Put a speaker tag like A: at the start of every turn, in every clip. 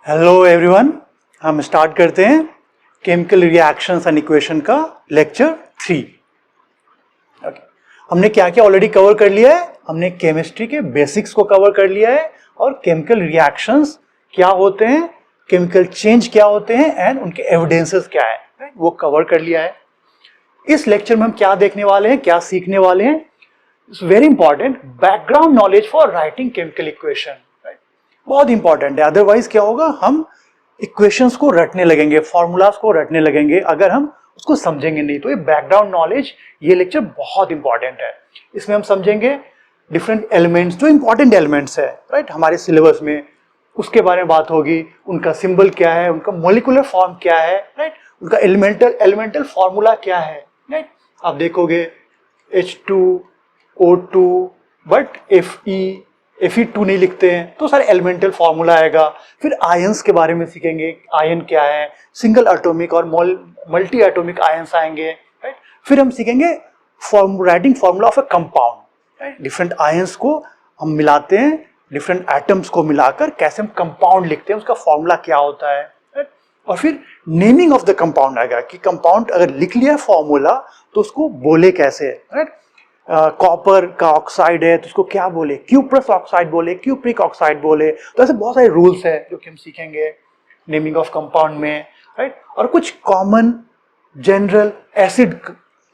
A: Hello everyone, हम start करते हैं केमिकल रिएक्शंस एंड इक्वेशन का लेक्चर 3। हमने क्या क्या ऑलरेडी कवर कर लिया है। हमने केमिस्ट्री के बेसिक्स को कवर कर लिया है और केमिकल रिएक्शंस क्या होते हैं, केमिकल चेंज क्या होते हैं एंड उनके एविडेंसेस क्या है, वो कवर कर लिया है। इस लेक्चर में हम क्या देखने वाले हैं, क्या सीखने वाले हैं। It's very important background knowledge for writing chemical equation, बहुत इंपॉर्टेंट है। अदरवाइज क्या होगा, हम इक्वेशंस को रटने लगेंगे, फॉर्मूलाज को रटने लगेंगे अगर हम उसको समझेंगे नहीं। तो ये बैकग्राउंड नॉलेज, ये लेक्चर बहुत इंपॉर्टेंट है। इसमें हम समझेंगे डिफरेंट एलिमेंट्स, जो इंपॉर्टेंट एलिमेंट्स है राइट हमारे सिलेबस में, उसके बारे में बात होगी। उनका सिंबल क्या है, उनका मोलिकुलर फॉर्म क्या है राइट, उनका एलिमेंटल फॉर्मूला क्या है राइट। आप देखोगे H2O2 बट Fe2 नहीं लिखते हैं तो सारे एलिमेंटल फॉर्मूला आएगा। फिर आयंस के बारे में सीखेंगे, आयन क्या है, सिंगल एटॉमिक और मल्टी एटॉमिक आयंस आएंगे राइट। फिर हम सीखेंगे writing formula of A compound right. Different ions को हम मिलाते हैं, डिफरेंट एटम्स को मिलाकर कैसे हम कंपाउंड लिखते हैं, उसका फॉर्मूला क्या होता है राइट। और फिर नेमिंग ऑफ द कंपाउंड आएगा कि कंपाउंड अगर लिख लिया फॉर्मूला तो उसको बोले कैसे राइट। कॉपर का ऑक्साइड है तो उसको क्या बोले, क्यूप्रस ऑक्साइड बोले, क्यूप्रिक ऑक्साइड बोले। तो ऐसे बहुत सारे रूल्स है जो कि हम सीखेंगे नेमिंग ऑफ कंपाउंड में राइट। और कुछ कॉमन जनरल एसिड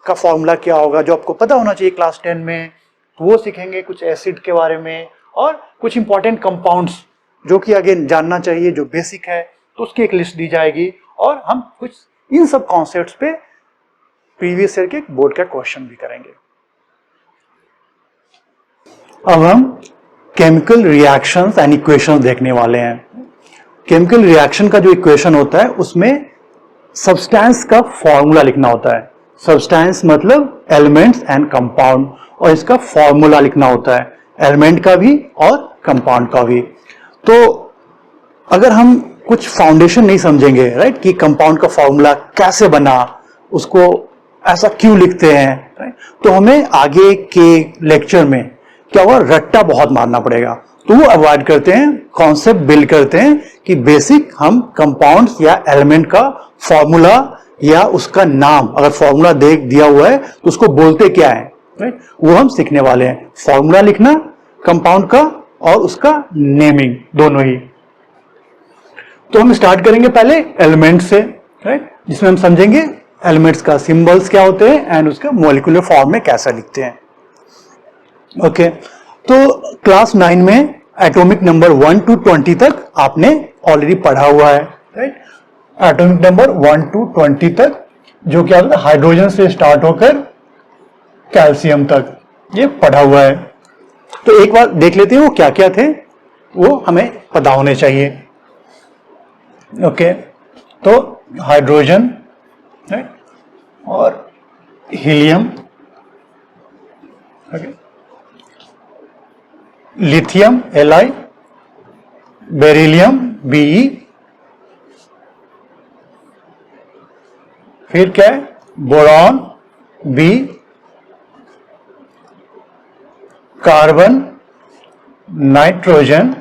A: का फॉर्मूला क्या होगा जो आपको पता होना चाहिए क्लास 10 में, तो वो सीखेंगे कुछ एसिड के बारे में। और कुछ इंपॉर्टेंट कंपाउंड्स जो कि अगेन जानना चाहिए, जो बेसिक है, तो उसकी एक लिस्ट दी जाएगी। और हम कुछ इन सब कॉन्सेप्ट्स पे प्रीवियस ईयर के बोर्ड का क्वेश्चन भी करेंगे। अब हम केमिकल रिएक्शंस एंड इक्वेशंस देखने वाले हैं। केमिकल रिएक्शन का जो इक्वेशन होता है उसमें सब्सटेंस का फॉर्मूला लिखना होता है। सब्सटेंस मतलब एलिमेंट्स एंड कंपाउंड, और इसका फॉर्मूला लिखना होता है, एलिमेंट का भी और कंपाउंड का भी। तो अगर हम कुछ फाउंडेशन नहीं समझेंगे राइट कि कंपाउंड का फॉर्मूला कैसे बना, उसको ऐसा क्यों लिखते हैं राइट, तो हमें आगे के लेक्चर में क्या हुआ, रट्टा बहुत मारना पड़ेगा। तो वो अवॉइड करते हैं, कॉन्सेप्ट बिल्ड करते हैं कि बेसिक हम कंपाउंड्स या एलिमेंट का फॉर्मूला या उसका नाम, अगर फॉर्मूला दिया हुआ है तो उसको बोलते क्या है राइट, वो हम सीखने वाले हैं। फॉर्मूला लिखना कंपाउंड का और उसका नेमिंग दोनों ही। तो हम स्टार्ट करेंगे पहले एलिमेंट से राइट, जिसमें हम समझेंगे एलिमेंट्स का सिंबल्स क्या होते हैं एंड उसका मॉलिक्यूलर फॉर्म में कैसा लिखते हैं। ओके तो क्लास 9 में एटॉमिक नंबर 1 to 20 तक आपने ऑलरेडी पढ़ा हुआ है राइट। एटॉमिक नंबर 1 to 20 तक जो क्या होता है, हाइड्रोजन से स्टार्ट होकर कैल्शियम तक ये पढ़ा हुआ है। तो एक बार देख लेते हैं वो क्या क्या थे, वो हमें पता होने चाहिए। ओके तो हाइड्रोजन राइट और helium, okay, lithium Li, beryllium Be, फिर क्या है, boron B, carbon, nitrogen,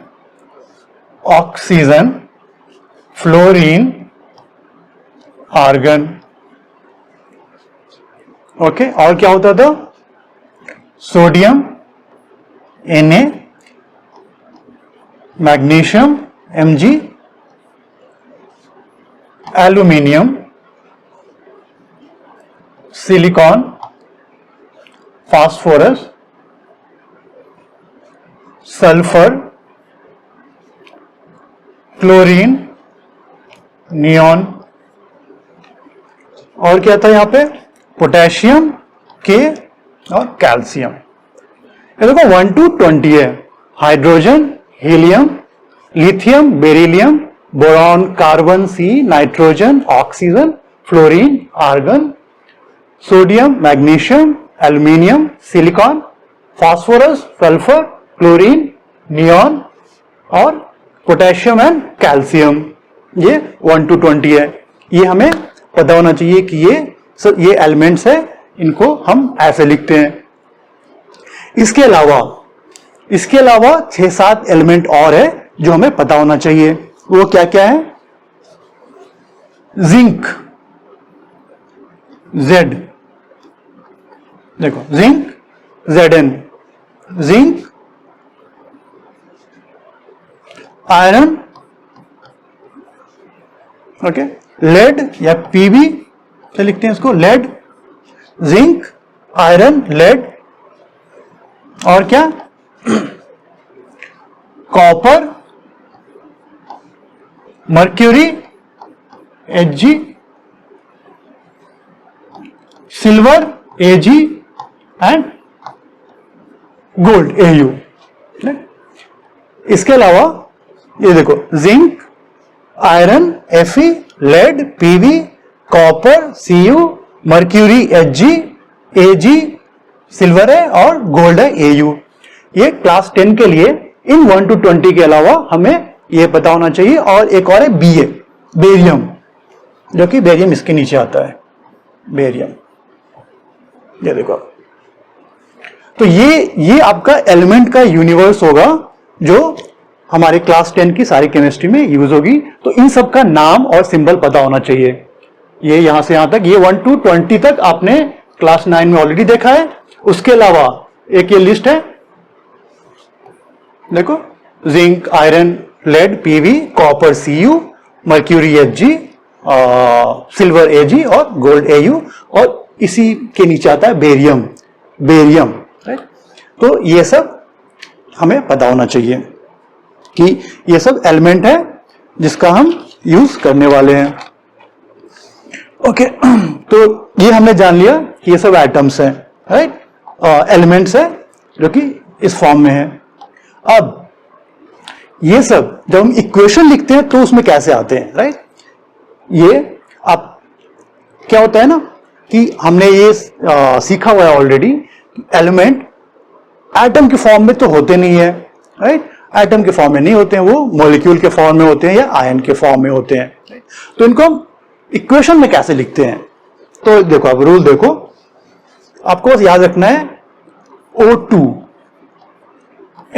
A: oxygen, fluorine, argon. Okay और क्या होता था, sodium Na, magnesium Mg, aluminium, silicon, phosphorus, sulphur, chlorine, neon. और क्या था यहां पे, पोटेशियम, के और कैल्शियम। ये देखो 1 to 20 है, hydrogen, helium, lithium, beryllium, boron, carbon, C, nitrogen, oxygen, fluorine, argon, sodium, magnesium, aluminium, silicon, phosphorus, sulphur, chlorine, neon और पोटेशियम एंड कैल्शियम। ये 1 to 20 है। ये हमें पता होना चाहिए कि ये एलिमेंट्स है, इनको हम ऐसे लिखते हैं। इसके अलावा 6-7 एलिमेंट और है जो हमें पता होना चाहिए। वो क्या क्या है? जिंक, जेड, देखो zinc Zn, zinc, iron, okay, lead या पीबी से लिखते हैं इसको, लेड, जिंक, आयरन, लेड, और क्या? Copper, mercury, Hg, silver, Ag, and gold, Au। इसके अलावा ये देखो, zinc, iron, Fe, lead, Pv, copper, Cu, mercury, Hg, Ag, silver है, और गोल्ड है, Au। ये क्लास 10 के लिए इन 1 to 20 के अलावा हमें ये पता होना चाहिए। और एक और है Ba, बेरियम, जो कि बेरियम इसके नीचे आता है, बेरियम, ये देखो। तो ये आपका एलिमेंट का यूनिवर्स होगा जो हमारे क्लास 10 की सारी केमिस्ट्री में यूज होगी। तो इन सब का नाम और सिंबल पता होना चाहिए। ये यहां से यहां तक, ये 1 to 20 तक आपने क्लास 9 में ऑलरेडी देखा है। उसके अलावा एक ये लिस्ट है, देखो, zinc, iron, lead, PV, copper, Cu, mercury, Hg, silver, Ag, और गोल्ड, Au, और इसी के नीचे आता है बेरियम, बेरियम, राइट। तो ये सब हमें पता होना चाहिए कि ये सब एलिमेंट है जिसका हम यूज करने वाले हैं। ओके, तो ये हमने जान लिया कि ये सब एटम्स हैं, राइट, एलिमेंट्स है जो कि इस फॉर्म में है। अब ये सब जब हम इक्वेशन लिखते हैं तो उसमें कैसे आते हैं, राइट। ये अब क्या होता है ना कि हमने ये सीखा हुआ है ऑलरेडी, एलिमेंट एटम के फॉर्म में तो होते नहीं है, राइट। एटम के फॉर्म में नहीं होते हैं, वो मॉलिक्यूल के फॉर्म में होते हैं या आयन के फॉर्म में होते हैं, right? तो इनको हम इक्वेशन में कैसे लिखते हैं? तो देखो, अब रूल देखो, आपको बस याद रखना है O2,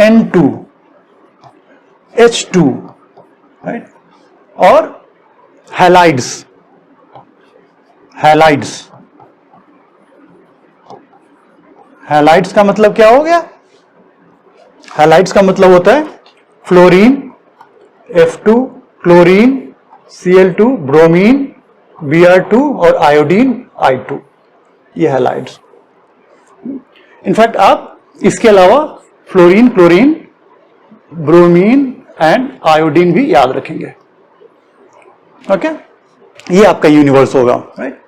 A: N2, H2, राइट, और हैलाइड्स, हैलाइड्स, हैलाइड्स का मतलब क्या हो गया? हैलाइड्स का मतलब होता है fluorine, F2, chlorine, Cl2, bromine, Br2, और आयोडीन, I2, ये हैलाइड्स। इनफैक्ट आप इसके अलावा fluorine, chlorine, bromine and iodine भी याद रखेंगे। ओके, ये आपका यूनिवर्स होगा, राइट।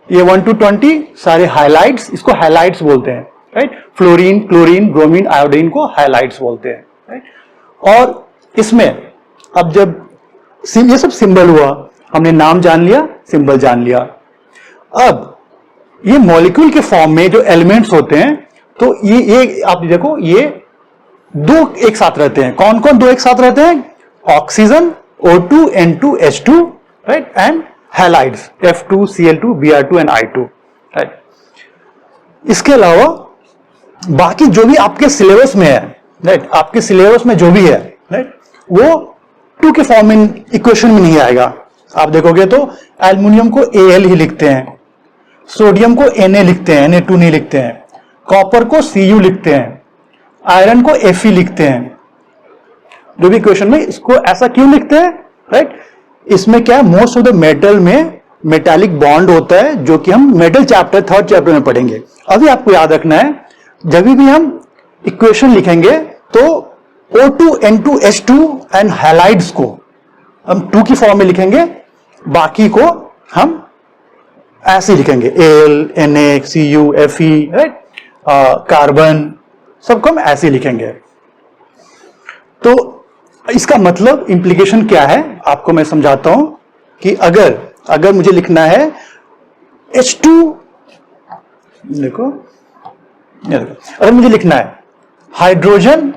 A: ये 1 to 20 सारे हाइलाइट्स, इसको हाइलाइट्स बोलते हैं, right. Fluorine, chlorine, bromine, iodine को हाइलाइट्स बोलते हैं, राइट। और इसमें अब जब ये सब सिंबल हुआ, हमने नाम जान लिया, सिंबल जान लिया। अब ये मॉलिक्यूल के फॉर्म में जो एलिमेंट्स होते हैं, तो ये आप देखो, ये दो एक साथ रहते हैं। कौन कौन दो एक साथ रहते हैं? Oxygen, O2, N2, H2, right, and halides, F2, Cl2, Br2 and I2, right. इसके अलावा बाकी जो भी आपके सिलेबस में है, राइट, आपके सिलेबस में जो भी है, राइट, वो 2 के फॉर्म में इक्वेशन में नहीं आएगा। आप देखोगे तो एल्युमिनियम को Al ही लिखते हैं, सोडियम को Na लिखते हैं, Na2 नहीं लिखते हैं, कॉपर को Cu लिखते हैं, आयरन को Fe लिखते हैं। जो भी इक्वेशन में इसको ऐसा क्यों लिखते हैं, राइट। इसमें क्या है, मोस्ट ऑफ द मेटल में मेटालिक बॉन्ड होता है, जो कि हम मेटल चैप्टर 3rd चैप्टर में पढ़ेंगे। अभी आपको याद रखना है, जब भी हम इक्वेशन लिखेंगे तो O2, N2, H2 and halides को हम 2 की फॉर्म में लिखेंगे, बाकी को हम ऐसे लिखेंगे, Al, Na, Cu, Fe, right, carbon, सबको हम ऐसे लिखेंगे। तो इसका मतलब इंप्लीकेशन क्या है, आपको मैं समझाता हूं कि अगर मुझे लिखना है H2, देखो, अगर मुझे लिखना है हाइड्रोजन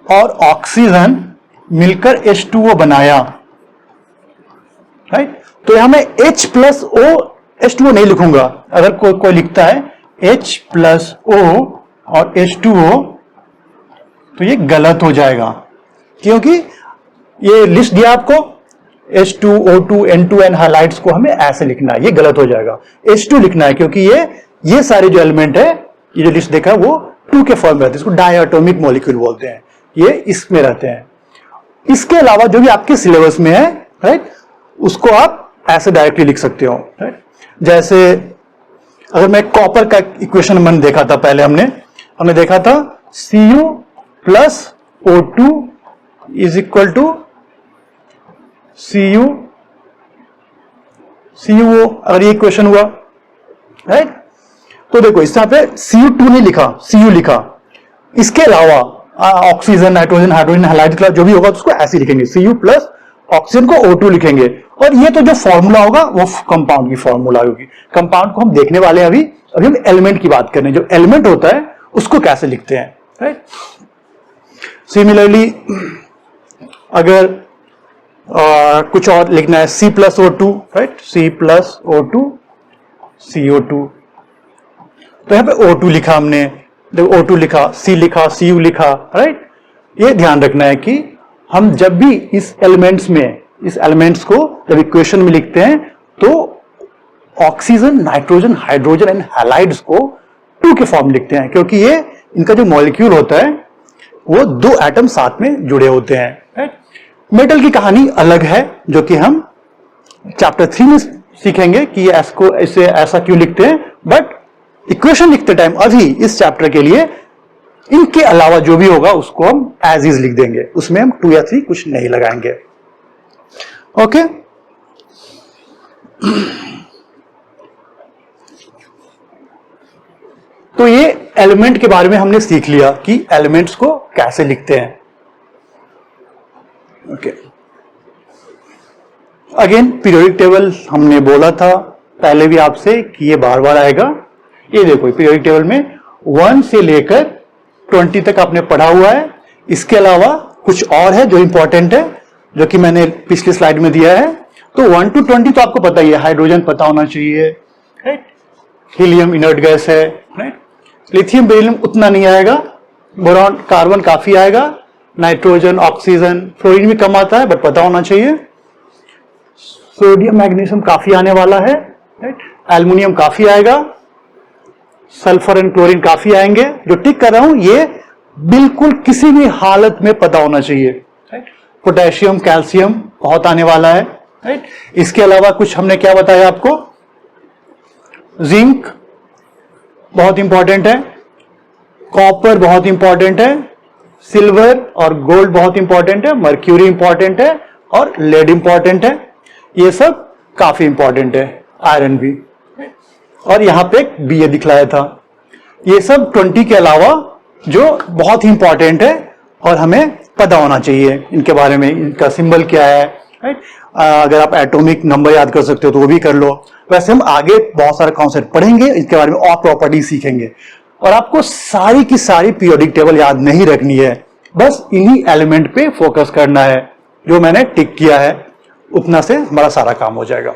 A: और ऑक्सीजन मिलकर H2O बनाया, राइट, तो यहां मैं H प्लस O H2O नहीं लिखूंगा। अगर कोई लिखता है H प्लस O और H2O, तो ये गलत हो जाएगा, क्योंकि ये लिस्ट दिया आपको H2, O2, N2, N highlights को हमें ऐसे लिखना है, ये गलत हो जाएगा, H2 लिखना है क्योंकि ये सारे जो एलिमेंट है, ये जो लिस्ट देखा है वो 2 के फॉर्म में रहते हैं, इसको डायटोमिक मॉलिक्यूल बोलते हैं, ये इसमें रहते हैं। इसके अलावा जो भी आपके सिलेबस में है, राइट, उसको आप ऐसे डायरेक्टली लिख सकते हो, राइट। जैसे अगर मैं कॉपर का इक्वेशन मैंने देखा था, पहले हमने देखा था Cu plus O2 is equal to Cu अगर ये इक्वेशन हुआ, राइट। तो देखो इस पे Cu2 नहीं लिखा, Cu लिखा। इसके अलावा ऑक्सीजन, नाइट्रोजन, हाइड्रोजन, हैलाइड जो भी होगा उसको ऐसे लिखेंगे, Cu प्लस ऑक्सीजन को O2 लिखेंगे। और ये तो जो फॉर्मूला होगा वो कंपाउंड की फॉर्मूला होगी। कंपाउंड को हम देखने वाले हैं अभी हम एलिमेंट की बात कर रहे हैं। जो एलिमेंट होता है उसको कैसे लिखते हैं, राइट। सिमिलरली अगर कुछ और लिखना है, C plus O2, right, C plus O2 CO2, तो यहां पे O2 लिखा हमने, देखो O2 लिखा, C लिखा, Cu लिखा, राइट। ये ध्यान रखना है कि हम जब भी इस एलिमेंट्स को जब इक्वेशन में लिखते हैं तो oxygen, nitrogen, hydrogen and halides को 2 के फॉर्म लिखते हैं क्योंकि ये इनका जो मॉलिक्यूल होता है वो 2 एटम साथ में जुड़े होते हैं, राइट। मेटल की कहानी अलग है जो कि हम चैप्टर 3 में सीखेंगे कि ये ऐसे ऐसा क्यों लिखते हैं, बट इक्वेशन लिखते टाइम अभी इस चैप्टर के लिए इनके अलावा जो भी होगा उसको हम एज इज लिख देंगे, उसमें हम 2 या 3 कुछ नहीं लगाएंगे, ओके। तो ये एलिमेंट के बारे में हमने सीख लिया कि एलिमेंट्स को कैसे लिखते हैं, ओके। अगेन पीरियोडिक टेबल हमने बोला था पहले भी आपसे कि ये बार बार आएगा। ये देखो पीरियोडिक टेबल में 1 से लेकर 20 तक आपने पढ़ा हुआ है। इसके अलावा कुछ और है जो इंपॉर्टेंट है, जो कि मैंने पिछली स्लाइड में दिया है। तो 1 to 20 तो आपको पता ही है, हाइड्रोजन पता होना चाहिए, राइट, हीलियम इनर्ट गैस है, राइट, लिथियम बेरिलियम उतना नहीं आएगा, बोरॉन कार्बन काफी आएगा, नाइट्रोजन, ऑक्सीजन, फ्लोरीन भी कम आता है बट पता होना चाहिए, सोडियम मैग्नीशियम काफी आने वाला है, राइट, एल्युमिनियम काफी आएगा, सल्फर एंड क्लोरीन काफी आएंगे। जो टिक कर रहा हूं ये बिल्कुल किसी भी हालत में पता होना चाहिए, राइट। पोटेशियम, कैल्शियम बहुत आने वाला है, राइट। इसके अलावा कुछ हमने क्या बताया आपको, जिंक बहुत इंपॉर्टेंट है, कॉपर बहुत इंपॉर्टेंट है, सिल्वर और गोल्ड बहुत इंपॉर्टेंट है, मर्क्यूरी इंपॉर्टेंट है और लेड इंपॉर्टेंट है, ये सब काफी इंपॉर्टेंट है, आयरन भी। और यहां पे एक Ba दिखलाया था। ये सब 20 के अलावा जो बहुत ही इंपॉर्टेंट है और हमें पता होना चाहिए इनके बारे में, इनका सिंबल क्या है, राइट। अगर आप एटॉमिक नंबर याद कर सकते हो तो वो भी कर लो। वैसे हम आगे बहुत सारे कॉन्सेप्ट पढ़ेंगे, इसके बारे में और प्रॉपर्टी सीखेंगे। और आपको सारी की सारी पीरियोडिक टेबल याद नहीं रखनी है, बस इन्हीं एलिमेंट पे फोकस करना है जो मैंने टिक किया है, उतना से हमारा सारा काम हो जाएगा,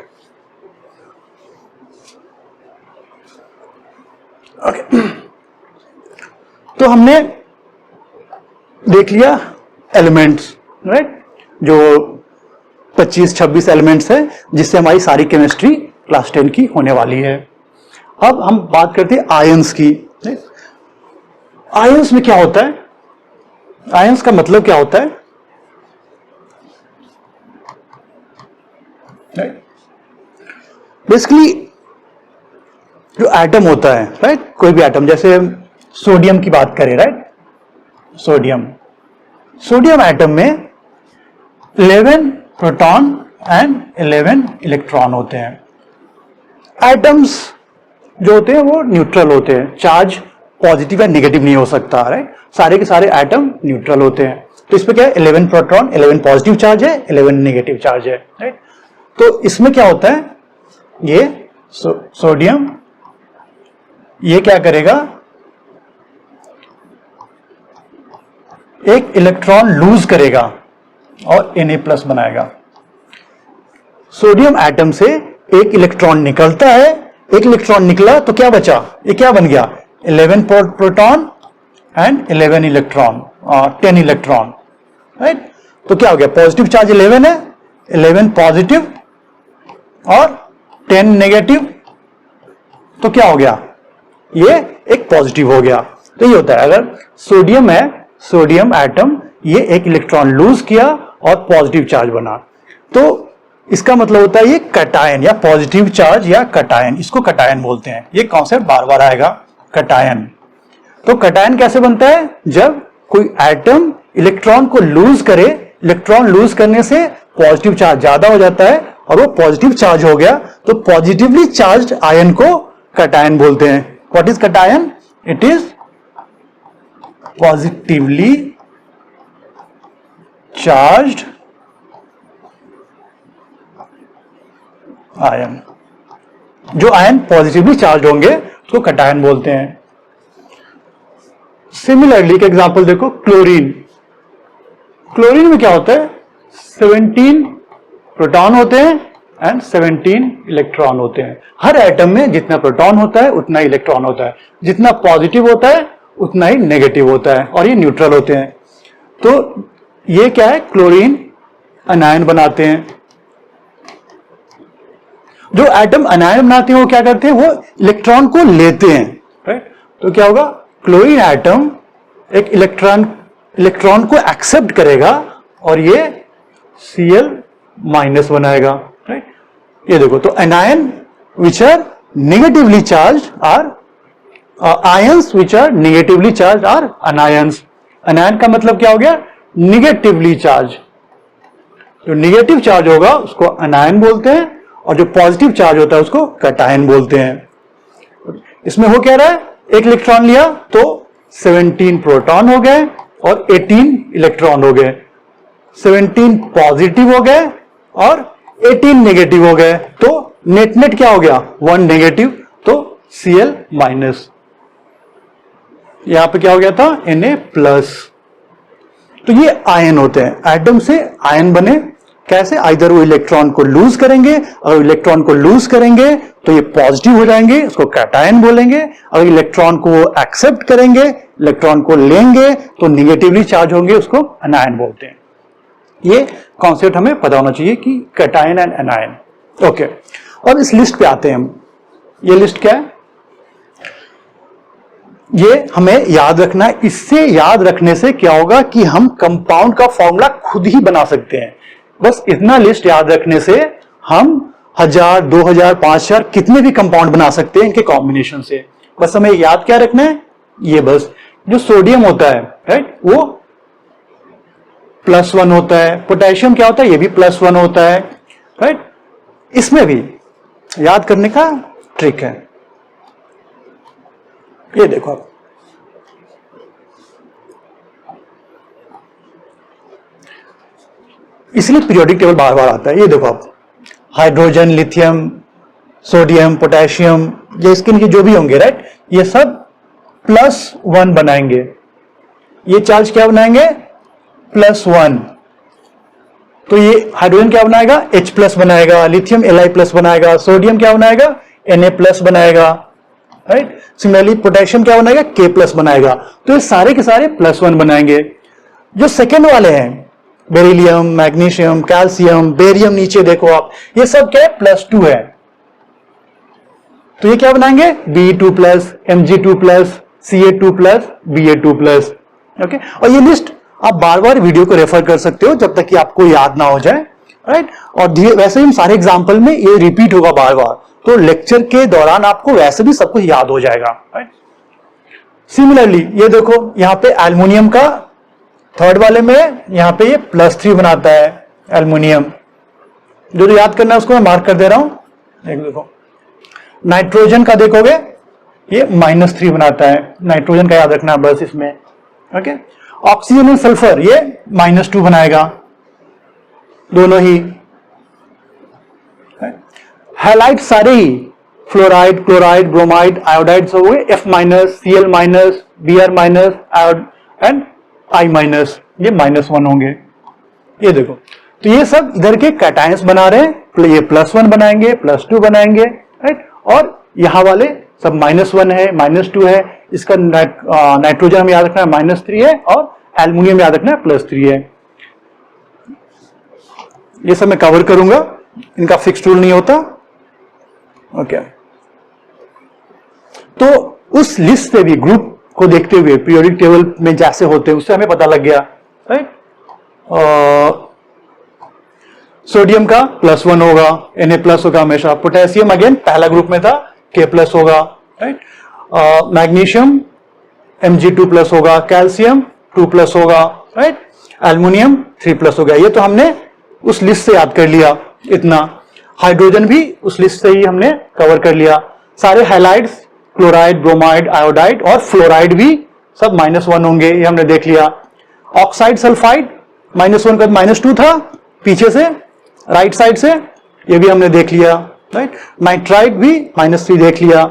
A: ओके। तो हमने देख लिया एलिमेंट्स, राइट, जो 25-26 एलिमेंट्स है जिससे हमारी सारी केमिस्ट्री क्लास 10 की होने वाली है। अब हम बात करते हैं आयंस की। आयंस में क्या होता है, आयंस का मतलब क्या होता है, बेसिकली जो एटम होता है, राइट, कोई भी एटम, जैसे सोडियम की बात करें, राइट, सोडियम एटम में 11 प्रोटॉन एंड 11 इलेक्ट्रॉन होते हैं। एटम्स जो होते हैं वो न्यूट्रल होते हैं, चार्ज पॉजिटिव या नेगेटिव नहीं हो सकता, राइट, सारे के सारे एटम न्यूट्रल होते हैं। तो इसमें क्या है, 11 प्रोटॉन, 11 पॉजिटिव चार्ज है, 11 नेगेटिव चार्ज है, राइट। तो इसमें क्या होता है, ये सोडियम ये क्या करेगा, एक इलेक्ट्रॉन लूज करेगा और Na+ बनाएगा। सोडियम एटम से एक इलेक्ट्रॉन निकलता है, एक इलेक्ट्रॉन निकला तो क्या बचा, ये क्या बन गया, 11 proton and 11 electron, 10 electron, right. तो क्या हो गया, पॉजिटिव चार्ज 11 है, 11 पॉजिटिव और 10 नेगेटिव, तो क्या हो गया, ये एक पॉजिटिव हो गया। तो ये होता है, अगर सोडियम है, सोडियम एटम ये एक इलेक्ट्रॉन लूज किया और पॉजिटिव चार्ज बना, तो इसका मतलब होता है ये कटायन या पॉजिटिव चार्ज या कटायन, इसको कटायन बोलते हैं। ये कॉन्सेप्ट बार बार आएगा, कटायन। तो कटायन कैसे बनता है, जब कोई एटम इलेक्ट्रॉन को लूज करे, इलेक्ट्रॉन लूज करने से पॉजिटिव चार्ज ज्यादा हो जाता है और वो पॉजिटिव चार्ज हो गया, तो पॉजिटिवली चार्ज आयन को कटायन बोलते हैं। What is cation, it is positively charged ion, जो आयन पॉजिटिवली चार्ज होंगे उसको कटायन बोलते हैं। सिमिलरली एक एग्जांपल देखो, क्लोरीन। क्लोरीन में क्या होता है, 17 प्रोटॉन होते हैं एंड 17 इलेक्ट्रॉन होते हैं। हर एटम में जितना प्रोटॉन होता है उतना ही इलेक्ट्रॉन होता है, जितना पॉजिटिव होता है उतना ही नेगेटिव होता है, और ये न्यूट्रल होते हैं। तो ये क्या है, क्लोरीन अनायन बनाते हैं। जो एटम अनायन बनाते हैं वो क्या करते हैं, वो इलेक्ट्रॉन को लेते हैं, राइट। तो क्या होगा, क्लोरीन एटम एक इलेक्ट्रॉन को एक्सेप्ट करेगा और ये Cl माइनस बनाएगा, राइट। ये देखो, तो anion which are negatively charge are ions which are negatively charge are anions. Anion का मतलब क्या हो गया, नेगेटिवली चार्ज। जो नेगेटिव चार्ज होगा उसको अनायन बोलते हैं और जो पॉजिटिव चार्ज होता है उसको कटायन बोलते हैं। इसमें हो क्या रहा है, एक इलेक्ट्रॉन लिया तो 17 प्रोटॉन हो गए और 18 इलेक्ट्रॉन हो गए, 17 पॉजिटिव हो गए और 18 नेगेटिव हो गए, तो नेट नेट क्या हो गया, 1 नेगेटिव, तो Cl माइनस। यहां पे क्या हो गया था, Na प्लस। तो ये आयन होते हैं, एटम से आयन बने कैसे, आइदर वो इलेक्ट्रॉन को लूज करेंगे, अगर इलेक्ट्रॉन को लूज करेंगे तो ये पॉजिटिव हो जाएंगे, उसको कैटायन बोलेंगे। अगर इलेक्ट्रॉन को एक्सेप्ट करेंगे, इलेक्ट्रॉन को लेंगे तो निगेटिवली चार्ज होंगे, उसको अनायन बोलते हैं। ये कॉन्सेप्ट हमें पता होना चाहिए कि कैटायन एंड अनायन। ओके, अब इस लिस्ट पे आते हैं हम। ये लिस्ट क्या है, ये हमें याद रखना है। इससे याद रखने से क्या होगा कि हम कंपाउंड का फॉर्मूला खुद ही बना सकते हैं। बस इतना लिस्ट याद रखने से हम 1000, 2000, 5000 कितने भी कंपाउंड बना सकते हैं इनके कॉम्बिनेशन से। बस हमें याद क्या रखना है, ये बस जो सोडियम होता है, राइट, वो +1 होता है। पोटेशियम क्या होता है, ये भी +1 होता है, राइट। इसमें भी याद करने का ट्रिक है। ये देखो आप, इसलिए पीरियोडिक टेबल बार बार आता है। ये देखो आप, हाइड्रोजन, लिथियम, सोडियम, पोटेशियम, ये इसके नीचे जो भी होंगे, राइट, ये सब +1 बनाएंगे। ये चार्ज क्या बनाएंगे, +1। तो ये हाइड्रोजन क्या बनाएगा, H+ बनाएगा, लिथियम Li+ बनाएगा, सोडियम क्या बनाएगा, Na+ बनाएगा, राइट। सिमिलरली पोटेशियम क्या बनाएगा, K+ बनाएगा। तो ये सारे के सारे +1 बनाएंगे। जो सेकेंड वाले हैं, बेरिलियम, मैग्नीशियम, कैल्शियम, बेरियम, नीचे देखो आप, ये सब क्या है, +2 है। तो ये क्या बनाएंगे, Be2+, Mg2+, Ca2+, Ba2+, okay. और ये लिस्ट आप बार बार वीडियो को रेफर कर सकते हो जब तक कि आपको याद ना हो जाए, राइट। और वैसे ही सारे एग्जाम्पल में ये रिपीट होगा बार बार, तो लेक्चर के दौरान आपको वैसे भी सब कुछ याद हो जाएगा, राइट। सिमिलरली ये देखो, यहां पे एल्युमिनियम का थर्ड वाले में यहां पे ये +3 बनाता है एल्युमिनियम। जो याद करना है उसको मैं मार्क कर दे रहा हूं। एक देखो, नाइट्रोजन का देखोगे ये -3 बनाता है, नाइट्रोजन का याद रखना बस इसमें, ओके। ऑक्सीजन और सल्फर ये -2 बनाएगा, दोनों ही। हैलाइड सारे ही, फ्लोराइड, क्लोराइड, ब्रोमाइड, आयोडाइड सब हुए F-, Cl-, Br- and I-, ये -1 होंगे। ये देखो, तो ये सब इधर के कैटायंस बना रहे हैं, ये +1 बनाएंगे, +2 बनाएंगे, राइट। और यहां वाले सब -1 है, -2 है। इसका नाइट्रोजन हमें याद रखना है -3 है, और एल्युमिनियम याद रखना है +3 है। ये सब मैं कवर करूंगा, इनका फिक्स रूल नहीं होता। ओके, तो उस लिस्ट से भी ग्रुप को देखते हुए पीरियोडिक टेबल में जैसे होते हैं उससे हमें पता लग गया, राइट। सोडियम का +1 होगा, Na+ होगा हमेशा। पोटेशियम अगेन पहला ग्रुप में था, K+ होगा, राइट। मैग्नीशियम Mg2+ होगा, कैल्शियम 2+ होगा, राइट। एल्युमिनियम 3+ हो गया। ये तो हमने उस लिस्ट से याद कर लिया इतना। हाइड्रोजन भी उस लिस्ट से ही हमने कवर कर लिया। सारे हैलाइड्स, क्लोराइड, ब्रोमाइड, आयोडाइड और फ्लोराइड भी सब -1 होंगे, ये हमने देख लिया। ऑक्साइड, सल्फाइड -1 का -2 था पीछे से, राइट साइड से, ये भी हमने देख लिया, राइट। नाइट्राइड भी -3 देख लिया,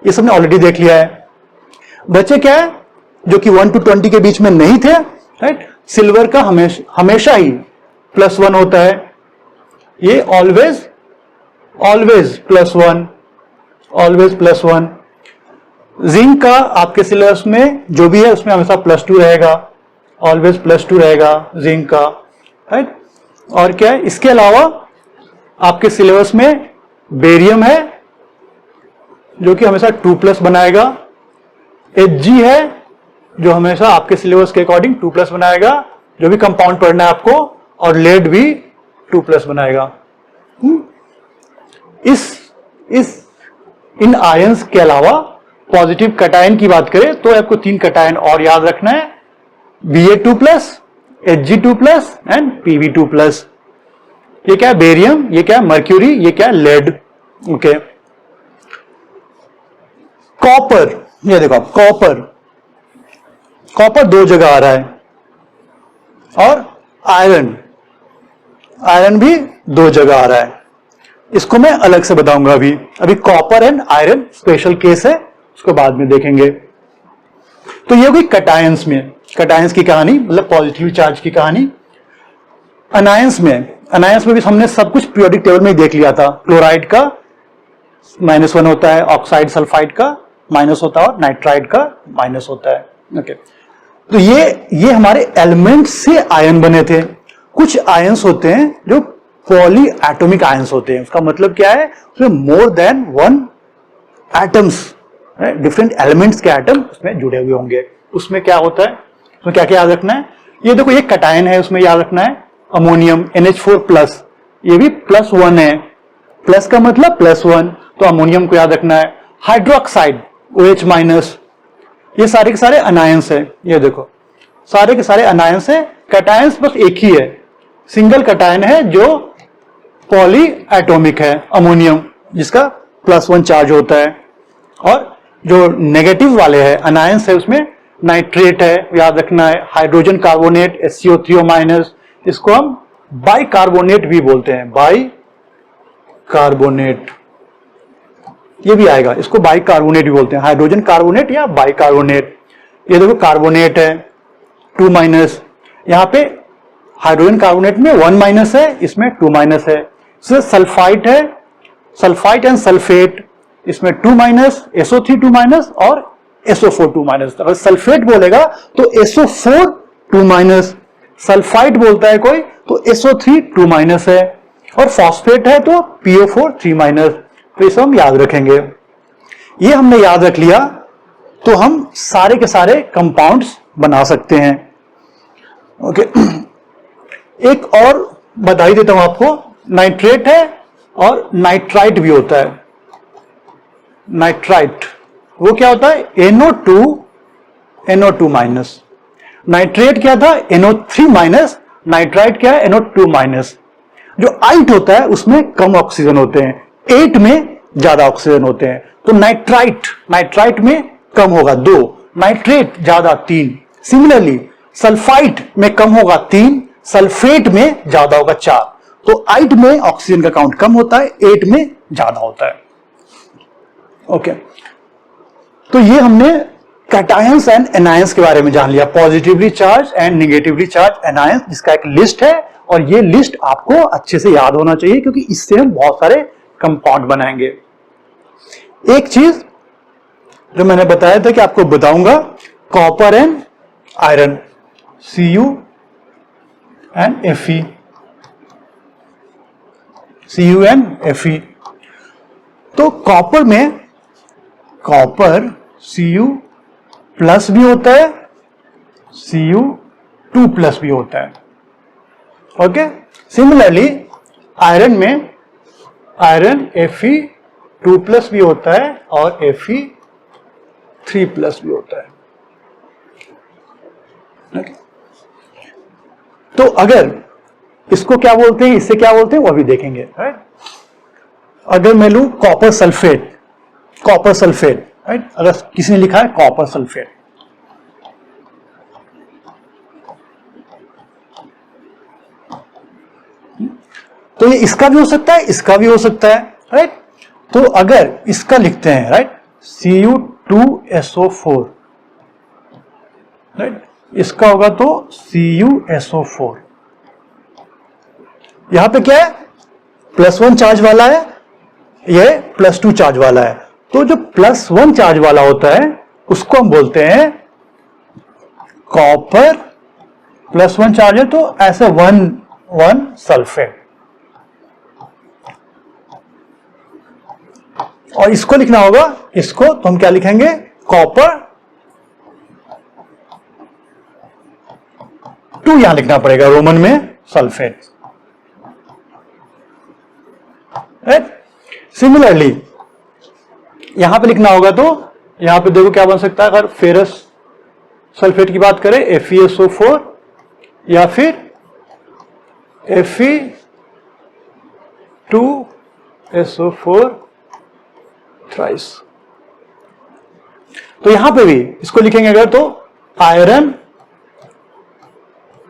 A: ये सब ने ऑलरेडी देख लिया है। बचे क्या है जो कि 1 to 20 के बीच में नहीं थे, राइट। सिल्वर का हमेशा ही +1 होता है, ये ऑलवेज +1, ऑलवेज +1। जिंक का आपके सिलेबस में जो भी है उसमें हमेशा +2 रहेगा, ऑलवेज +2 रहेगा जिंक का, राइट। और क्या है इसके अलावा आपके सिलेबस में बेरियम है जो कि हमेशा 2+ बनाएगा, Hg है जो हमेशा आपके सिलेबस के अकॉर्डिंग 2+ बनाएगा, जो भी कंपाउंड पढ़ना है आपको, और लेड भी 2+ बनाएगा। इन आयंस के अलावा पॉजिटिव कटायन की बात करें तो आपको 3 कटायन और याद रखना है, Ba2+, Hg2+ एंड Pb2+। ये क्या है बेरियम, ये क्या है मर्क्यूरी, ये क्या है लेड। ओके, कॉपर, ये देखो कॉपर 2 जगह आ रहा है, और आयरन भी 2 जगह आ रहा है। इसको मैं अलग से बताऊंगा अभी copper and iron special case है, उसको बाद में देखेंगे। तो ये होगी कटायंस में, कटायंस की कहानी, मतलब पॉजिटिव चार्ज की कहानी। अनायंस में भी हमने सब कुछ पीरियोडिक टेबल में ही देख लिया था। क्लोराइड का -1 होता है, ऑक्साइड सल्फाइड का माइनस होता है, और नाइट्राइड का माइनस होता है। ओके, तो ये हमारे एलिमेंट से आयन बने थे। कुछ आयंस होते हैं जो पॉली एटॉमिक आयंस होते हैं। उसका मतलब क्या है, उसमें more than 1 atoms, different elements के एटम उसमें जुड़े हुए होंगे। उसमें क्या होता है, उसमें क्या क्या याद रखना है, ये देखो ये कटायन है, उसमें याद रखना है अमोनियम NH4+, ये भी +1 है, प्लस का मतलब +1, तो अमोनियम को याद रखना है। हाइड्रोक्साइड OH-, ये सारे के सारे अनायंस है। ये देखो सारे के सारे अनायंस है, कटायंस बस एक ही है, सिंगल कटायन है जो पॉली एटॉमिक है, अमोनियम, जिसका +1 चार्ज होता है। और जो नेगेटिव वाले हैं अनायंस है, उसमें नाइट्रेट है, याद रखना है, हाइड्रोजन कार्बोनेट HCO3O-, इसको हम बाइकार्बोनेट भी बोलते हैं, बाइकार्बोनेट, ये भी आएगा, इसको बाइकार्बोनेट भी बोलते हैं, हाइड्रोजन कार्बोनेट या बाइकार्बोनेट। ये देखो कार्बोनेट है 2-, यहां पे हाइड्रोजन कार्बोनेट में 1- है, इसमें 2- है। सल्फाइट है, सल्फाइट एंड सल्फेट, इसमें 2- SO3 2- और SO4 2-। अगर सल्फेट बोलेगा तो SO4 2-, सल्फाइट बोलता है कोई तो SO3 2- है, और फॉस्फेट है तो PO4 3-। तो इसे हम याद रखेंगे। ये हमने याद रख लिया तो हम सारे के सारे कंपाउंड्स बना सकते हैं। ओके, एक और बता ही देता हूं आपको, नाइट्रेट है और नाइट्राइट भी होता है। नाइट्राइट वो क्या होता है, NO2 नाइट्रेट क्या था, NO3-, नाइट्राइट क्या है, NO2-। जो आइट होता है उसमें कम ऑक्सीजन होते हैं, 8 में ज्यादा ऑक्सीजन होते हैं। तो नाइट्राइट में कम होगा 2, नाइट्रेट ज्यादा 3। सिमिलरली सल्फाइट में कम होगा 3, सल्फेट में ज्यादा होगा 4। तो आइट में ऑक्सीजन का काउंट कम होता है, 8 में ज्यादा होता है। ओके, तो ये हमने कैटायंस एंड एनायंस के बारे में जान लिया, positively charge and negatively charge anions, जिसका एक लिस्ट है, और ये लिस्ट आपको अच्छे से याद होना चाहिए क्योंकि इससे हम बहुत सारे कंपाउंड बनाएंगे। एक चीज जो मैंने बताया था कि आपको बताऊंगा, copper and iron, Cu and Fe। CuNFe। तो कॉपर में कॉपर Cu प्लस भी होता है, Cu2 प्लस भी होता है। ओके, सिमिलरली आयरन में आयरन Fe2 प्लस भी होता है और Fe3 प्लस भी होता है। okay? तो अगर इसको क्या बोलते हैं, इससे क्या बोलते हैं, वो भी देखेंगे। राइट, अगर मैं लूं कॉपर सल्फेट, राइट, अगर किसी ने लिखा है कॉपर सल्फेट, तो ये इसका भी हो सकता है, इसका भी हो सकता है। राइट, तो अगर इसका लिखते हैं, राइट, Cu2SO4, राइट, इसका होगा तो CuSO4। यहां पे क्या है, +1 चार्ज वाला है, यह +2 चार्ज वाला है। तो जो +1 चार्ज वाला होता है उसको हम बोलते हैं कॉपर, +1 चार्ज है तो ऐसे 1 सल्फेट। और इसको लिखना होगा, इसको तो हम क्या लिखेंगे, कॉपर 2 यहां लिखना पड़ेगा रोमन में, सल्फेट। राइट, सिमिलरली यहां पे लिखना होगा तो यहां पे देखो क्या बन सकता है, अगर फेरस सल्फेट की बात करें FeSO4 या फिर Fe2SO4 थ्राइस। तो यहां पे भी इसको लिखेंगे अगर तो आयरन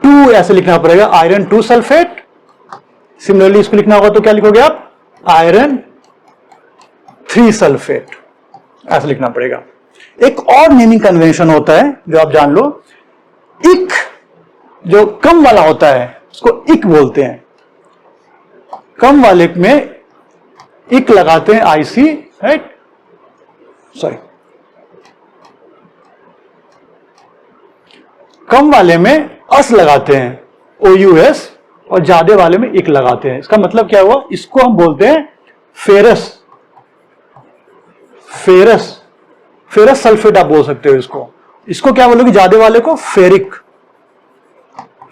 A: 2 ऐसे लिखना पड़ेगा, आयरन 2 सल्फेट। सिमिलरली इसको लिखना होगा तो क्या लिखोगे आप, आयरन 3 सल्फेट, ऐसे लिखना पड़ेगा। एक और नेमिंग कन्वेंशन होता है जो आप जान लो, इक जो कम वाला होता है उसको इक बोलते हैं। कम वाले में इक लगाते हैं IC, राइट, सॉरी, कम वाले में अस लगाते हैं OUS और ज्यादा वाले में इक लगाते हैं। इसका मतलब क्या हुआ, इसको हम बोलते हैं फेरस सल्फेट आप बोल सकते हो इसको। इसको क्या बोलोगे ज्यादा वाले को,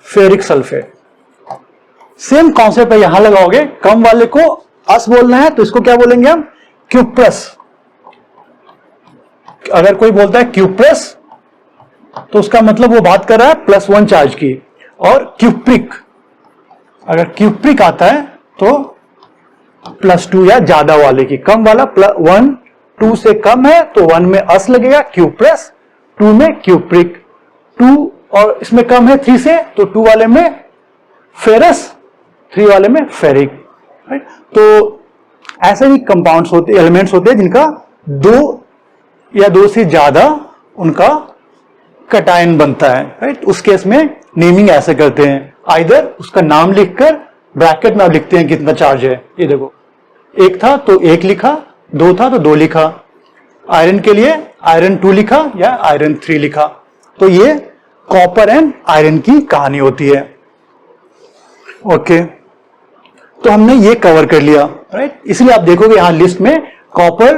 A: फेरिक सल्फेट। सेम कॉन्सेप्ट है, यहां लगाओगे, कम वाले को अस बोलना है तो इसको क्या बोलेंगे हम, क्यूप्रस। अगर कोई बोलता है क्यूप्रस तो उसका मतलब वो बात कर रहा है +1 चार्ज की। और क्यूप्रिक, अगर क्यूप्रिक आता है तो +2 या ज्यादा वाले की। कम वाला 1 2 से कम है तो 1 में अस लगेगा क्यूप्रस, 2 में क्यूप्रिक, 2 और इसमें कम है 3 से तो 2 वाले में फेरस, 3 वाले में फेरिक। राइट, तो ऐसे ही कंपाउंड्स होते, एलिमेंट्स होते हैं जिनका 2 या 2 से ज्यादा उनका कटायन बनता है। राइट, उस केस में नेमिंग ऐसे करते हैं, आइदर उसका नाम लिखकर ब्रैकेट में आप लिखते हैं कितना चार्ज है। ये देखो, 1 था तो 1 लिखा, 2 था तो 2 लिखा, आयरन के लिए आयरन 2 लिखा या आयरन 3 लिखा। तो ये कॉपर एंड आयरन की कहानी होती है। ओके, तो हमने ये कवर कर लिया। राइट, इसलिए आप देखोगे यहां लिस्ट में कॉपर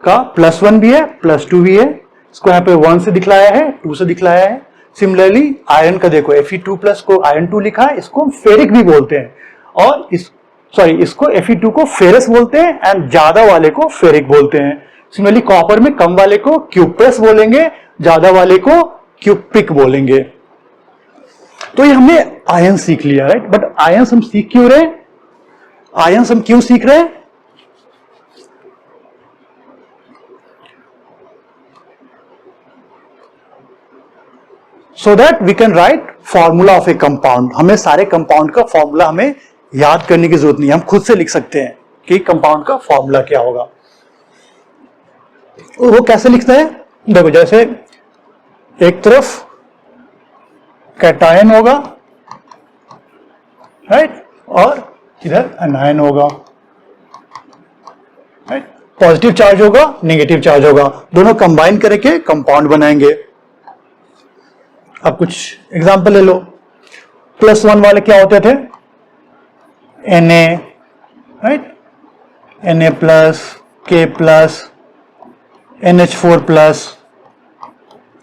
A: का +1 भी है, +2 भी है। इसको यहाँ पे 1 से दिखलाया है, 2 से दिखलाया है। सिमिलरली आयरन का देखो Fe2 प्लस को आयरन 2 लिखा है, इसको फेरिक भी बोलते हैं। और इसको Fe2 को फेरस बोलते हैं एंड ज्यादा वाले को फेरिक बोलते हैं। सिमिलरली कॉपर में कम वाले को क्यूप्रस बोलेंगे, ज्यादा वाले को क्यूपिक बोलेंगे। तो ये हमने आयन सीख लिया। राइट, बट आयंस हम सीख क्यों रहे हैं, आयंस हम क्यों सीख रहे हैं, so that we can write formula of a compound। हमें सारे कंपाउंड का फॉर्मूला हमें याद करने की जरूरत नहीं है, हम खुद से लिख सकते हैं कि कंपाउंड का फॉर्मूला क्या होगा। और वो कैसे लिखते हैं, देखो जैसे एक तरफ कैटायन होगा, राइट, और इधर एनायन होगा। राइट, पॉजिटिव चार्ज होगा, नेगेटिव चार्ज होगा, दोनों कंबाइन करके कंपाउंड बनाएंगे। अब कुछ एग्जांपल ले लो। +1 वाले क्या होते थे, Na, right, Na plus, K plus, NH4 plus,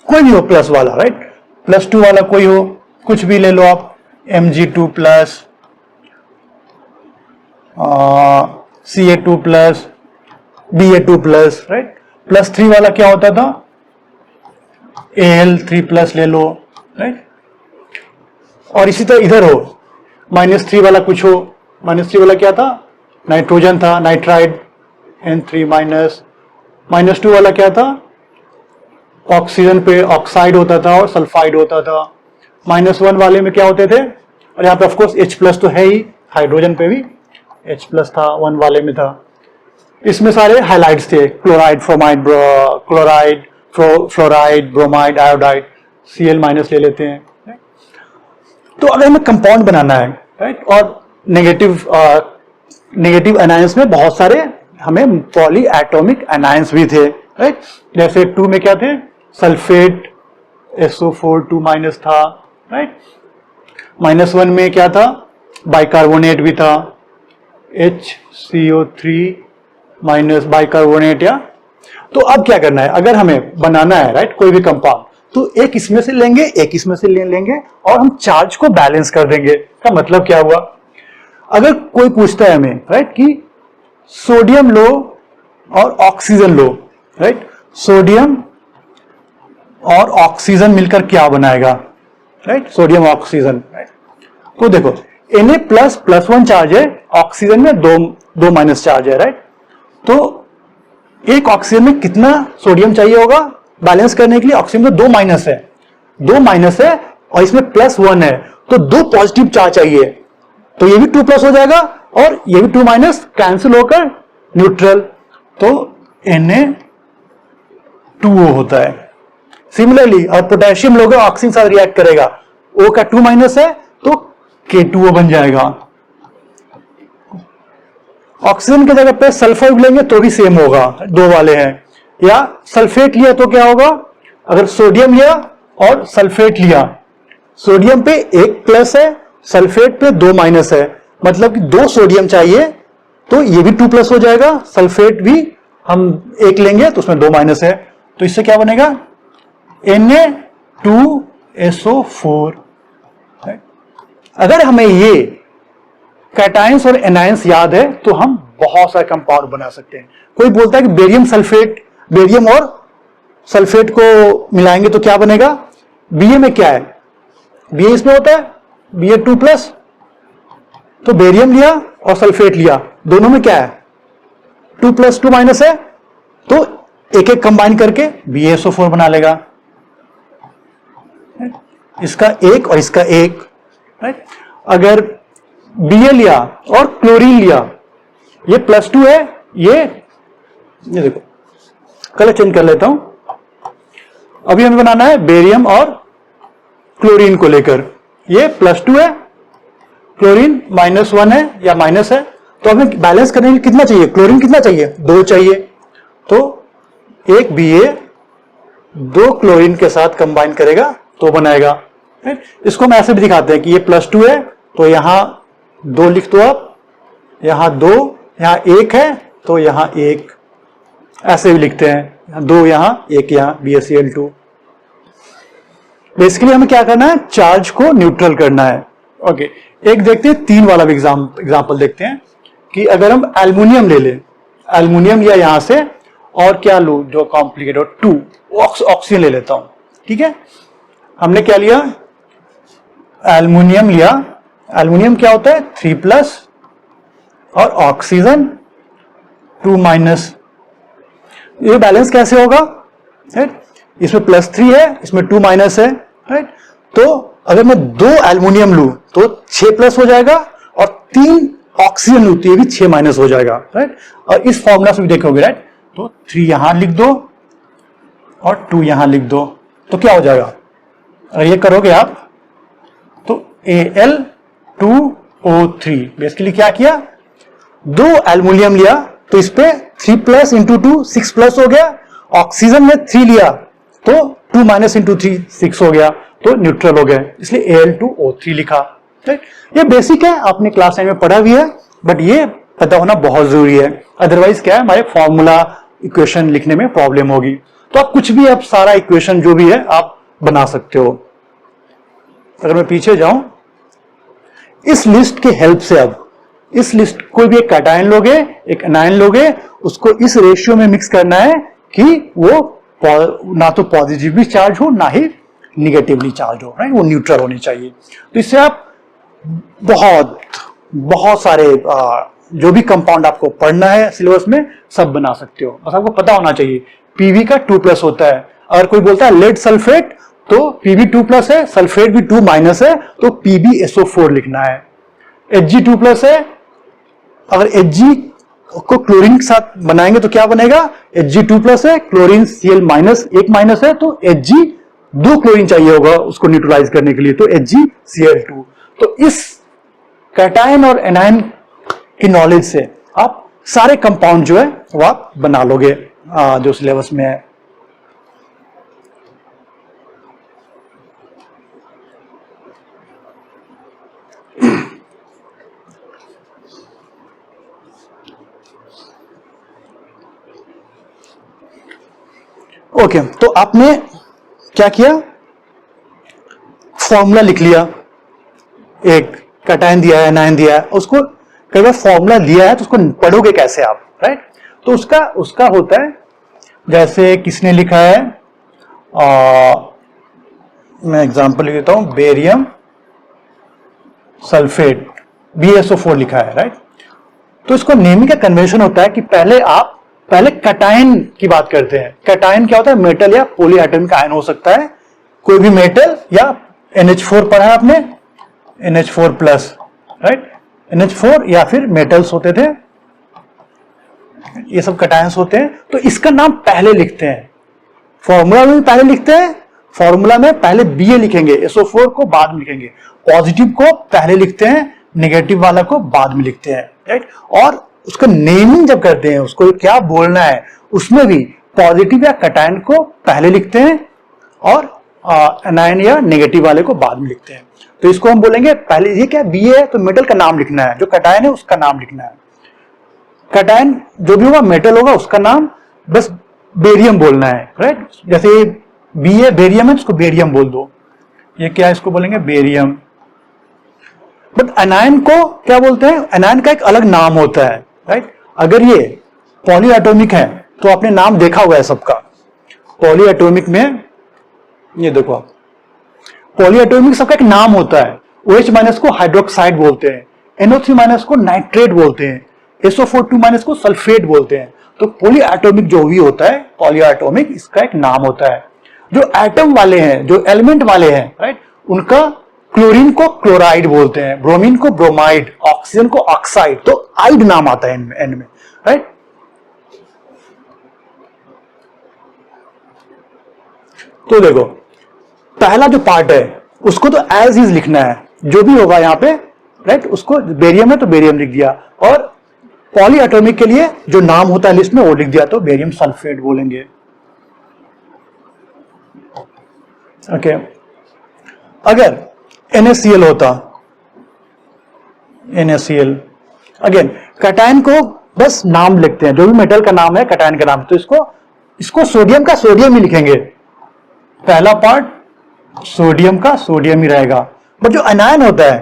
A: कोई भी हो प्लस वाला, राइट, +2 वाला कोई हो, कुछ भी ले लो आप, Mg2 plus, Ca2 plus, Ba2 plus, right, +3 वाला क्या होता था, Al3 प्लस ले लो, राइट, और इसी तरह इधर हो, -3 वाला कुछ हो, -3 वाला क्या था, नाइट्रोजन था, नाइट्राइड, N3 माइनस, -2 वाला क्या था, ऑक्सीजन पे ऑक्साइड होता था और सल्फाइड होता था, -1 वाले में क्या होते थे, और यहाँ पे ऑफकोर्स H प्लस तो है ही, हाइड्रोजन पे भी H प्लस था, 1 वाले में था, इसमें सारे हाइलाइट्स थे, chloride, bromide, chloride, fluoride, bromide, iodide, Cl minus ले लेते हैं। तो अगर हमें कंपाउंड बनाना है, राइट, और नेगेटिव एनायंस में बहुत सारे हमें पॉली एटॉमिक एनायंस भी थे, राइट, जैसे 2 में क्या थे, सल्फेट, SO4 2 माइनस था, राइट, -1 में क्या था, बाइकार्बोनेट भी था, HCO3 माइनस बाइकार्बोनेट, या तो अब क्या करना है, अगर हमें बनाना है, राइट, कोई भी कंपाउंड, तो एक इसमें से लेंगे, एक इसमें से लेंगे, और हम चार्ज को बैलेंस कर देंगे। का मतलब क्या हुआ, अगर कोई पूछता है हमें, राइट, कि सोडियम लो और ऑक्सीजन लो, राइट, सोडियम और ऑक्सीजन मिलकर क्या बनाएगा, राइट, सोडियम ऑक्सीजन, राइट, तो देखो Na प्लस +1 चार्ज है, ऑक्सीजन में दो माइनस चार्ज है, राइट, तो एक ऑक्सीजन में कितना सोडियम चाहिए होगा बैलेंस करने के लिए, ऑक्सीजन में 2 माइनस है और इसमें +1 है, तो 2 पॉजिटिव चार्ज चाहिए, तो ये भी 2 प्लस हो जाएगा और ये भी 2 माइनस कैंसिल होकर न्यूट्रल, तो Na2O होता है। सिमिलरली और पोटेशियम लोगे ऑक्सीजन साथ रिएक्ट करेगा, O का 2 माइनस है तो K2O बन जाएगा। ऑक्सीजन की जगह पे सल्फर लेंगे तो भी सेम होगा, 2 वाले हैं, या सल्फेट लिया तो क्या होगा, अगर सोडियम लिया और सल्फेट लिया, सोडियम पे 1 प्लस है, सल्फेट पे 2 माइनस है, मतलब कि 2 सोडियम चाहिए, तो ये भी 2 प्लस हो जाएगा, सल्फेट भी हम 1 लेंगे तो उसमें 2 माइनस है, तो इससे क्या बनेगा, Na2SO4। अगर हमें ये कैटायंस और एनायंस याद है तो हम बहुत सारे कंपाउंड बना सकते हैं। कोई बोलता है कि बेरियम और सल्फेट को मिलाएंगे तो क्या बनेगा, Ba में क्या है, Ba इसमें होता है Ba2 प्लस, तो बेरियम लिया और सल्फेट लिया, दोनों में क्या है 2 प्लस 2 माइनस है, तो एक एक कंबाइन करके BaSO4 बना लेगा, इसका एक और इसका एक, राइट। अगर Ba लिया और क्लोरीन लिया, ये +2 है, ये देखो कलर चेंज कर लेता हूं, अभी हमें बनाना है बेरियम और क्लोरीन को लेकर, ये +2 है, क्लोरीन -1 है या माइनस है, तो हमें बैलेंस करने के लिए कितना चाहिए, क्लोरीन कितना चाहिए, 2 चाहिए, तो एक Ba 2 क्लोरीन के साथ कंबाइन करेगा तो बनाएगा। इसको हम ऐसे भी दिखाते हैं कि ये +2 है तो यहां 2 लिख दो आप, यहां 2, यहां 1 है तो यहां 1, ऐसे भी लिखते हैं, 2 यहां 1 यहां, BaCl2। बेसिकली हमें क्या करना है, चार्ज को न्यूट्रल करना है। ओके, एक देखते हैं 3 वाला भी एग्जांपल देखते हैं कि अगर हम एल्युमिनियम ले लें, एल्युमिनियम लिया यहां से, और क्या लूं जो कॉम्प्लिकेटेड हो, 2 ऑक्सीजन ले लेता हूं, ठीक है, हमने क्या लिया, एल्युमिनियम लिया, एल्युमिनियम क्या होता है 3 प्लस और ऑक्सीजन 2 माइनस, ये बैलेंस कैसे होगा, राइट, इसमें +3 है, इसमें 2 माइनस है, राइट, तो अगर मैं 2 एल्युमिनियम लूं तो 6 प्लस हो जाएगा और 3 ऑक्सीजन लूं तो ये भी 6 माइनस हो जाएगा, राइट, और इस फॉर्मूला से भी देखोगे, राइट, तो 3 यहां लिख दो और 2 यहां लिख दो, तो क्या हो जाएगा, अगर ये करोगे आप तो Al2O3, बेसिकली क्या किया, 2 एल्युमिनियम लिया तो इस पे 3 प्लस इंटू 2 6 प्लस हो गया, ऑक्सीजन में 3 लिया तो 2 माइनस इंटू 3 6 हो गया, तो न्यूट्रल हो गया, इसलिए Al2O3 लिखा। ये बेसिक है, आपने क्लास 9 में पढ़ा भी है, बट ये पता होना बहुत जरूरी है, अदरवाइज क्या है, हमारे फॉर्मूला इक्वेशन लिखने में प्रॉब्लम होगी। तो आप कुछ भी, आप सारा इक्वेशन जो भी है आप बना सकते हो। अगर मैं पीछे जाऊं, इस लिस्ट की हेल्प से, अब इस लिस्ट कोई भी एक कैटायन लोगे, एक एनायन लोगे, उसको इस रेशियो में मिक्स करना है कि वो ना तो पॉजिटिवली चार्ज हो ना ही निगेटिवली चार्ज हो, राइट, वो न्यूट्रल होनी चाहिए। तो इससे आप बहुत बहुत सारे जो भी कंपाउंड आपको पढ़ना है सिलेबस में सब बना सकते हो। बस आपको पता होना चाहिए पीवी का 2+ होता है। अगर कोई बोलता है लेड सल्फेट तो पीबी 2+ है, सल्फेट भी 2- है, तो PbSO4 लिखना है। Hg 2+ है, अगर Hg को क्लोरीन के साथ बनाएंगे तो क्या बनेगा, Hg 2+ है, क्लोरीन Cl- एक माइनस है, तो Hg 2 क्लोरीन चाहिए होगा उसको न्यूट्रलाइज करने के लिए, तो HgCl2। तो इस कैटायन और एनायन की नॉलेज से आप सारे कंपाउंड जो है वो आप बना लोगे जो सिलेबस में है। ओके, तो आपने क्या किया, फॉर्मूला लिख लिया, एक कैटायन दिया है, एनायन दिया है, उसको कई बार फॉर्मूला दिया है तो उसको पढ़ोगे कैसे आप, राइट। तो उसका होता है, जैसे किसने लिखा है, मैं एग्जांपल लेता हूं, बेरियम सल्फेट BSO4 लिखा है, राइट। तो इसको नेमिंग का कन्वेंशन होता है कि पहले कैटायन की बात करते हैं। कैटायन क्या होता है, मेटल या पॉलीएटॉमिक आयन हो सकता है, कोई भी मेटल, या NH4 पढ़ा है आपने, NH4+, राइट, NH4, या फिर मेटल्स होते थे, ये सब कैटायंस होते हैं। तो इसका नाम पहले लिखते हैं, फॉर्मूला में भी पहले लिखते हैं, फॉर्मूला में पहले Ba लिखेंगे, SO4 को बाद में लिखेंगे, पॉजिटिव को पहले लिखते हैं, नेगेटिव वाला को बाद में लिखते हैं, राइट। और उसका नेमिंग जब करते हैं, उसको क्या बोलना है, उसमें भी पॉजिटिव या कैटायन को पहले लिखते हैं और एनायन या नेगेटिव वाले को बाद में लिखते हैं। तो इसको हम बोलेंगे, पहले ये क्या Ba है तो मेटल का नाम लिखना है, जो कैटायन है उसका नाम लिखना है, कैटायन जो भी होगा मेटल होगा उसका नाम बस बेरियम बोलना है, राइट। जैसे Ba बेरियम है, इसको बेरियम बोल दो, ये क्या है, इसको बोलेंगे बेरियम। बट एनायन को क्या बोलते हैं, एनायन का एक अलग नाम होता है, राइट। अगर ये पॉलीएटॉमिक है तो आपने नाम देखा हुआ है सबका, पॉलीएटॉमिक में ये देखो आप, पॉलीएटॉमिक सबका एक नाम होता है। OH- को हाइड्रोक्साइड बोलते हैं, NO3- को नाइट्रेट बोलते हैं, SO4 को सल्फेट बोलते हैं। तो पॉलीएटॉमिक जो भी होता है, पॉलीएटॉमिक, इसका एक नाम होता है। जो एटम वाले हैं, जो एलिमेंट वाले हैं, राइट, उनका क्लोरीन को क्लोराइड बोलते हैं, ब्रोमीन को ब्रोमाइड, ऑक्सीजन को ऑक्साइड, तो आइड नाम आता है एंड में, राइट। तो देखो पहला जो पार्ट है उसको तो एज इज लिखना है, जो भी होगा यहां पे, राइट। उसको बेरियम है तो बेरियम लिख दिया, और पॉलीएटॉमिक के लिए जो नाम होता है लिस्ट में वो लिख दिया, तो बेरियम सल्फेट बोलेंगे, ओके। अगर NaCl होता, NaCl, अगेन कैटायन को बस नाम लिखते हैं, जो भी मेटल का नाम है कैटायन का नाम, तो इसको सोडियम का सोडियम ही लिखेंगे, पहला पार्ट सोडियम का सोडियम ही रहेगा। बट जो अनायन होता है,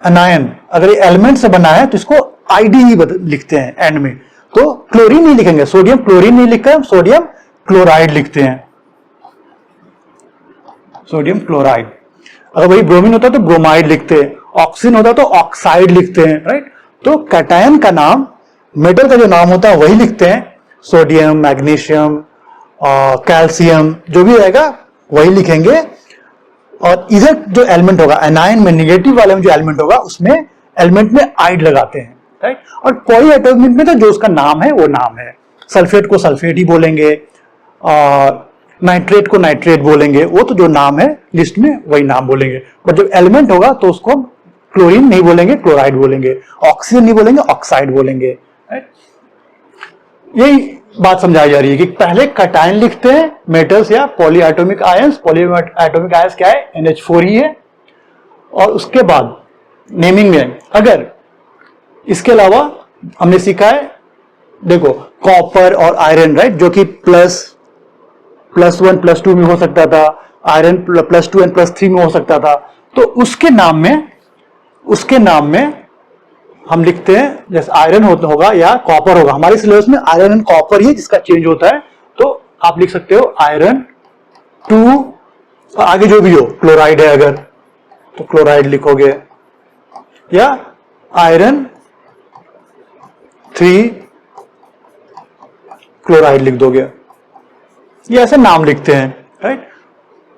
A: अनायन अगर ये एलिमेंट से बना है तो इसको आईडी ही लिखते हैं एंड में, तो क्लोरीन नहीं लिखेंगे, सोडियम क्लोरीन नहीं लिखकर सोडियम क्लोराइड लिखते हैं, सोडियम क्लोराइड। अगर वही ब्रोमीन होता तो ब्रोमाइड लिखते हैं, ऑक्सीजन होता तो ऑक्साइड लिखते हैं, राइट। तो कैटायन का नाम, मेटल का जो नाम होता है वही लिखते हैं, सोडियम, मैग्नीशियम, कैल्शियम, जो भी रहेगा वही लिखेंगे। और इधर जो एलिमेंट होगा एनायन में, नेगेटिव वाले में जो एलिमेंट होगा उसमें एलिमेंट में आइड लगाते हैं, राइट। और पॉलीएटॉमिक में तो जो उसका नाम है वो नाम है, सल्फेट को सल्फेट ही बोलेंगे, नाइट्रेट को नाइट्रेट बोलेंगे, वो तो जो नाम है लिस्ट में वही नाम बोलेंगे। बट जब एलिमेंट होगा तो उसको हम क्लोरीन नहीं बोलेंगे, क्लोराइड बोलेंगे, ऑक्सीजन नहीं बोलेंगे, ऑक्साइड बोलेंगे, राइट। यही बात समझाई जा रही है कि पहले कैटायन लिखते हैं, मेटल्स या पॉलीएटॉमिक आयंस, पॉलीएटॉमिक आयंस क्या है, NH4 ही है। और उसके बाद नेमिंग में अगर इसके अलावा हमने सीखा है, देखो कॉपर और आयरन, राइट, जो कि +1 +2 में हो सकता था, आयरन +2 एंड +3 में हो सकता था। तो उसके नाम में हम लिखते हैं, जैसे आयरन होगा या कॉपर होगा। हमारे सिलेबस में आयरन एंड कॉपर ही जिसका चेंज होता है, तो आप लिख सकते हो आयरन 2, आगे जो भी हो, क्लोराइड है अगर तो क्लोराइड लिखोगे, या आयरन 3 क्लोराइड लिख दोगे। ये ऐसे नाम लिखते हैं, राइट।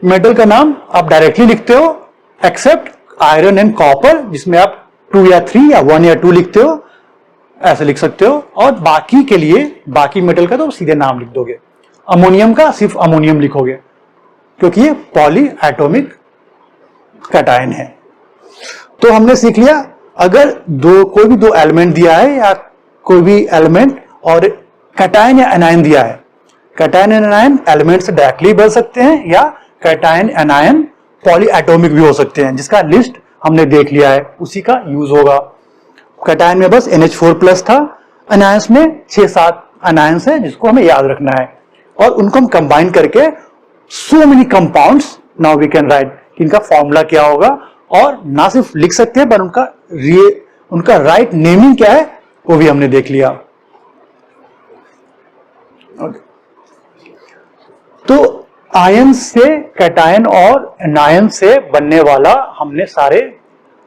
A: मेटल का नाम आप डायरेक्टली लिखते हो, एक्सेप्ट आयरन एंड कॉपर जिसमें आप 2 या 3 या 1 या 2 लिखते हो, ऐसे लिख सकते हो। और बाकी के लिए, बाकी मेटल का तो सीधे नाम लिख दोगे। अमोनियम का सिर्फ अमोनियम लिखोगे क्योंकि ये पॉली एटॉमिक कैटायन है। तो हमने सीख लिया, अगर कोई भी दो एलिमेंट दिया है या कोई भी एलिमेंट और कैटायन या एनायन दिया है, कैटायन एंड एनायन एलिमेंट से डायरेक्टली बन सकते हैं या कैटायन एनायन पॉली एटॉमिक भी हो सकते हैं, जिसका लिस्ट हमने देख लिया है, उसी का यूज होगा। कैटायन में बस NH4+ था, एनायंस में 6-7 एनायंस है जिसको हमें याद रखना है, और उनको हम कंबाइन करके so many compounds now we can write, इनका फॉर्मूला क्या होगा, और ना सिर्फ लिख सकते हैं पर उनका राइट नेमिंग क्या है वो भी हमने देख लिया। तो आयन से, कैटायन और एनायन से बनने वाला हमने सारे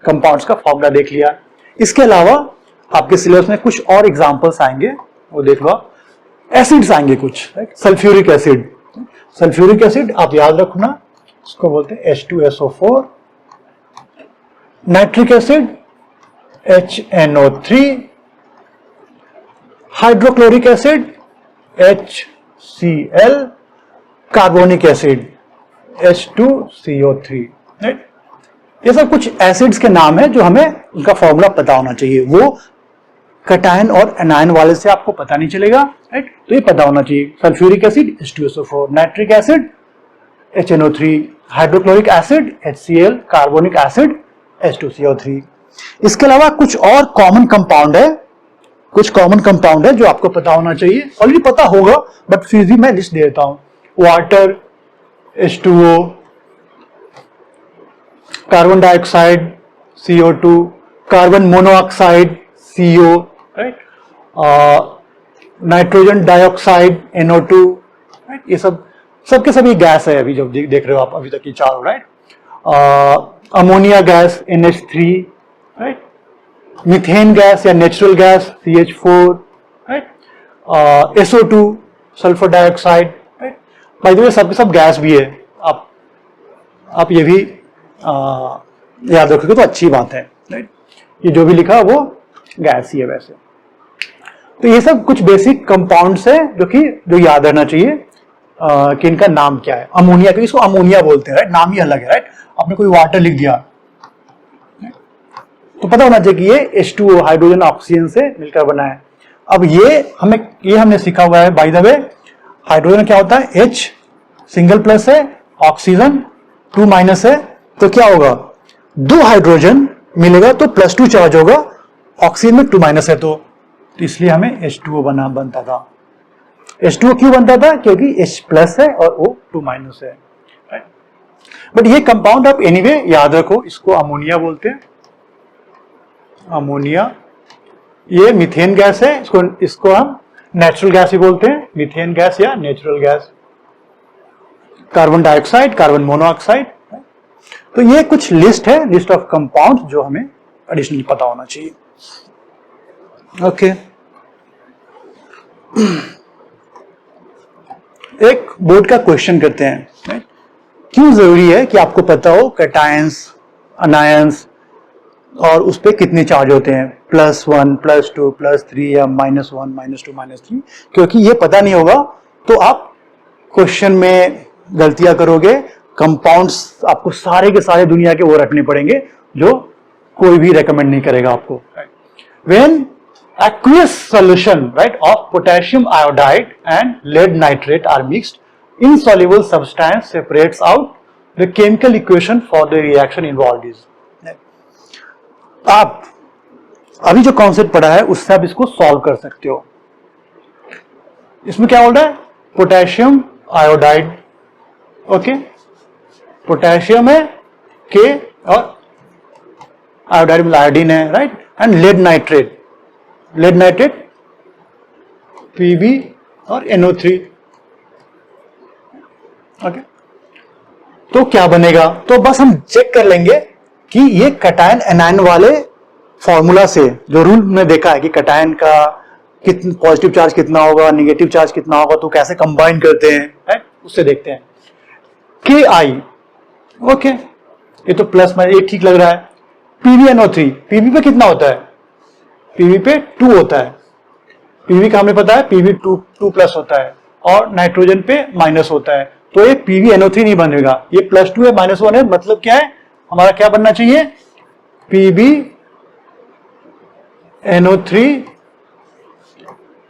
A: कंपाउंड्स का फॉर्मूला देख लिया। इसके अलावा आपके सिलेबस में कुछ और एग्जांपल्स आएंगे, वो देख लो। एसिड्स आएंगे कुछ, सल्फ्यूरिक एसिड। सल्फ्यूरिक एसिड आप याद रखना, इसको बोलते हैं H2SO4। Nitric acid HNO3। Hydrochloric acid HCl। Carbonic acid H2CO3, right. ये सब कुछ एसिड्स के नाम है जो हमें उनका फॉर्मूला पता होना चाहिए। वो कैटायन और एनायन वाले से आपको पता नहीं चलेगा, राइट, तो ये पता होना चाहिए। Sulphuric acid H2SO4, nitric acid HNO3, hydrochloric acid HCl, carbonic acid H2CO3। इसके अलावा कुछ और कॉमन कंपाउंड है, जो आपको पता होना चाहिए, ऑलरेडी पता होगा बट फिर भी मैं लिस्ट दे देता हूं। Water H2O, carbon dioxide CO2, carbon monoxide CO, right, nitrogen dioxide NO2, right. ये सबके सभी गैस है अभी जो देख रहे हो आप अभी तक ये चारों, right. Ammonia gas NH3, right. Methane gas या natural gas CH4, right. SO2 sulphur dioxide, right. By the way सबके सब गैस भी है, आप ये भी याद रखोगे तो अच्छी बात है, राइट। ये जो भी लिखा वो गैस ही है वैसे। तो ये सब कुछ बेसिक कंपाउंड्स है जो याद रहना चाहिए कि इनका नाम क्या है। अमोनिया, क्योंकि इसको अमोनिया बोलते हैं, राइट, नाम ही अलग है, राइट। आपने कोई वाटर लिख दिया तो पता होना चाहिए कि ये H2O हाइड्रोजन ऑक्सीजन से मिलकर बना है। अब ये हमने सीखा हुआ है, बाय द वे। हाइड्रोजन क्या होता है, H सिंगल+ है, ऑक्सीजन 2- है, तो क्या होगा, 2 हाइड्रोजन मिलेगा तो +2 चार्ज होगा, ऑक्सीजन में 2- है, तो इसलिए हमें H2O बनता था। H2O क्यों बनता था, क्योंकि H+ है और O 2- है, राइट। बट ये कंपाउंड आप एनीवे याद रखो, इसको अमोनिया बोलते हैं। अमोनिया, ये मीथेन गैस है, इसको हम नेचुरल गैस ही बोलते हैं, मीथेन गैस या natural gas. Carbon dioxide, carbon monoxide. तो ये कुछ लिस्ट ऑफ कंपाउंड जो हमें एडिशनली पता होना चाहिए। ओके, एक बोर्ड का क्वेश्चन करते हैं, राइट। क्यों जरूरी है कि आपको पता हो कैटायंस, अनायंस और उस पर कितने चार्ज होते हैं, +1, +2, +3 या -1, -2, -3। क्योंकि ये पता नहीं होगा तो आप क्वेश्चन में गलतियां करोगे। कंपाउंड्स आपको सारे के सारे दुनिया के वो रखने पड़ेंगे जो कोई भी रेकमेंड नहीं करेगा आपको। When aqueous solution, right, of potassium iodide and lead nitrate are mixed, insoluble substance separates out, the chemical equation for the reaction involved is। आप अभी जो कॉन्सेप्ट पढ़ा है उससे आप इसको सॉल्व कर सकते हो। इसमें क्या बोल रहा है? पोटेशियम आयोडाइड, ओके, पोटेशियम है के और आयोडाइड में आयोडीन है, right, and lead nitrate, lead nitrate Pb और NO3, ओके। तो क्या बनेगा? तो बस हम चेक कर लेंगे कि ये कटायन एनायन वाले फॉर्मूला से, जो रूल में देखा है कि कटायन का कितना पॉजिटिव चार्ज कितना होगा, नेगेटिव चार्ज कितना होगा, तो कैसे कंबाइन करते हैं, राइट, उससे देखते हैं। Ki, ओके, ये तो प्लस माइनस ये ठीक लग रहा है। PbNO3, Pb पे कितना होता है? Pb पे 2 होता है। Pb का हमें पता है Pb 2 प्लस होता है और नाइट्रोजन पे माइनस होता है, तो ये PbNO3 नहीं बनेगा, ये +2 है -1 है, मतलब क्या है हमारा, क्या बनना चाहिए? PbNO3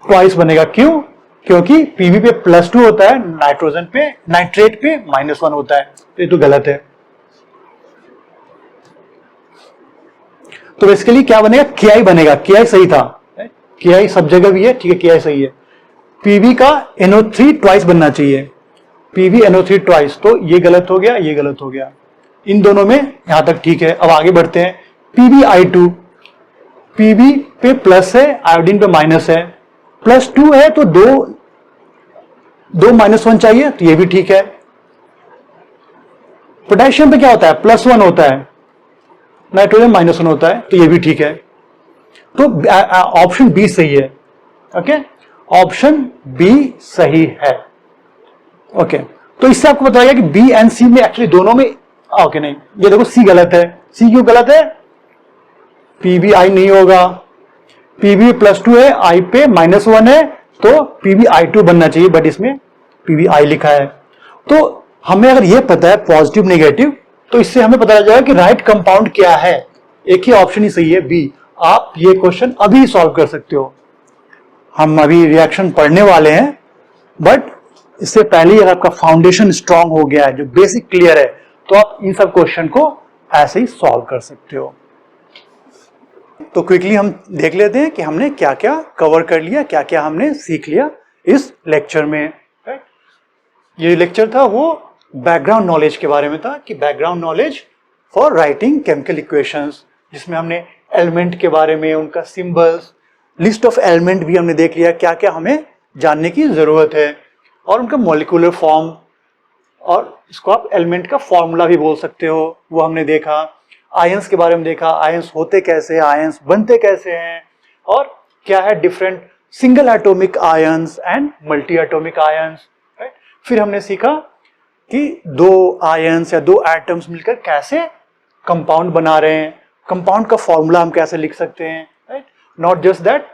A: ट्वाइस बनेगा। क्यों? क्योंकि Pb पे +2 होता है, नाइट्रोजन पे, नाइट्रेट पे -1 होता है, तो ये तो गलत है। तो बेसिकली क्या बनेगा? Ki बनेगा। Ki सही था, Ki सब जगह भी है, ठीक है, Ki सही है। Pb का NO3 ट्वाइस बनना चाहिए, PbNO3 ट्वाइस, तो ये गलत हो गया, ये गलत हो गया। इन दोनों में यहां तक ठीक है। अब आगे बढ़ते हैं। PbI2, Pb पे प्लस है, आयोडीन पे माइनस है, +2 है तो दो -1 चाहिए, तो ये भी ठीक है। पोटेशियम पे क्या होता है? +1 होता है, नाइट्रोजन -1 होता है, तो ये भी ठीक है। तो ऑप्शन बी सही है, ओके, ऑप्शन बी सही है, ओके। तो इससे आपको पता लगा कि बी एंड सी में एक्चुअली दोनों में, ओके, नहीं, ये देखो सी गलत है। सी क्यों गलत है? PbI नहीं होगा, Pb +2 है, I पे -1 है, तो PbI2 बनना चाहिए, बट इसमें PbI लिखा है। तो हमें अगर ये पता है पॉजिटिव नेगेटिव, तो इससे हमें पता चल जाएगा कि राइट कंपाउंड क्या है। एक ही ऑप्शन ही सही है, बी। आप ये क्वेश्चन अभी सॉल्व कर सकते हो। हम अभी रिएक्शन पढ़ने वाले हैं, बट इससे पहले अगर आपका फाउंडेशन स्ट्रांग हो गया है, जो बेसिक क्लियर है, तो आप इन सब क्वेश्चन को ऐसे ही सॉल्व कर सकते हो। तो क्विकली हम देख लेते हैं कि हमने क्या क्या कवर कर लिया, क्या क्या हमने सीख लिया इस लेक्चर में। ये लेक्चर था वो बैकग्राउंड नॉलेज के बारे में था, कि background knowledge for writing chemical equations, जिसमें हमने एलिमेंट के बारे में, उनका सिंबल्स, लिस्ट ऑफ एलिमेंट भी हमने देख लिया, क्या क्या हमें जानने की जरूरत है, और उनका मॉलिक्यूलर फॉर्म, और इसको आप एलिमेंट का फॉर्मूला भी बोल सकते हो, वो हमने देखा। आयंस के बारे में देखा, आयंस होते कैसे हैं, आयंस बनते कैसे हैं, और क्या है different single atomic ions and multi atomic ions, right. फिर हमने सीखा कि दो आयंस या दो एटम्स मिलकर कैसे कंपाउंड बना रहे हैं, कंपाउंड का फॉर्मूला हम कैसे लिख सकते हैं, right. Not just that,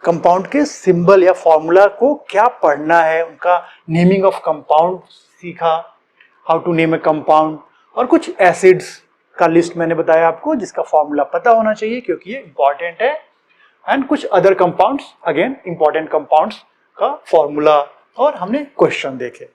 A: compound के सिंबल या फॉर्मूला को क्या पढ़ना है, उनका नेमिंग ऑफ कंपाउंड सीखा, how to name a compound, और कुछ एसिड्स का लिस्ट मैंने बताया आपको, जिसका फॉर्मूला पता होना चाहिए क्योंकि ये इंपॉर्टेंट है, एंड कुछ other compounds, again important compounds का फॉर्मूला, और हमने क्वेश्चन देखे।